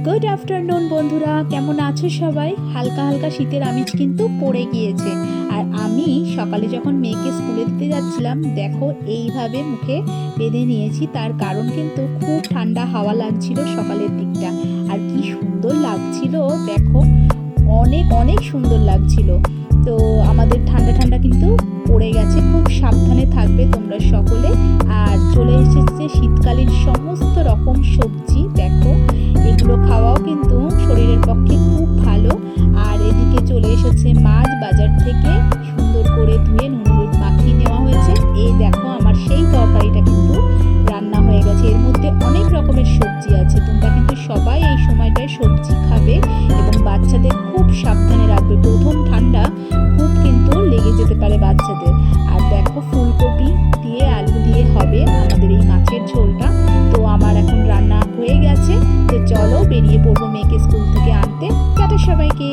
Good afternoon বন্ধুরা, কেমন আছো সবাই? হালকা হালকা শীতের আমেজ কিন্তু পড়ে গিয়েছে। আর আমি সকালে যখন মেয়েকে স্কুলে দিতে যাচ্ছিলাম, দেখো এইভাবে মুখে বেঁধে নিয়েছি। তার কারণ কিন্তু খুব ঠান্ডা হাওয়া লাগছিল সকালের দিকটা। আর কি সুন্দর লাগছিল দেখো, অনেক অনেক সুন্দর লাগছিল। তো আমাদের ঠান্ডা ঠান্ডা কিন্তু পড়ে গেছে। খুব সাবধানে থাকবে তোমরা সকলে। আর চলে এসেছে শীতকালীন সমস্ত রকম সবজি, দেখো এগুলো খাওয়াও কিন্তু শরীরের পক্ষে খুব ভালো। আর এদিকে চলে এসেছে মাছ বাজার থেকে, সুন্দর করে ধুয়ে নুন হলুদ মাখিয়ে নেওয়া হয়েছে। এই দেখো আমার সেই তরকারিটা কিন্তু রান্না হয়ে গেছে। এর মধ্যে অনেক রকমের সবজি আছে। তোমরা কিন্তু সবাই এই সময়টায় সবজি খাবে এবং বাচ্চাদের খুব সাবধানে রাখবে। প্রথম ঠান্ডা খুব কিন্তু লেগে যেতে পারে বাচ্চাদের। আর দেখো ফুলকপি দিয়ে আলু দিয়ে হবে আমাদের এই মাছের ঝোলটা। তো আমার এখন রান্না হয়ে গেছে। তো চলো বেরিয়ে পড়বো মেয়েকে স্কুল থেকে আনতে। টাটা সবাইকে।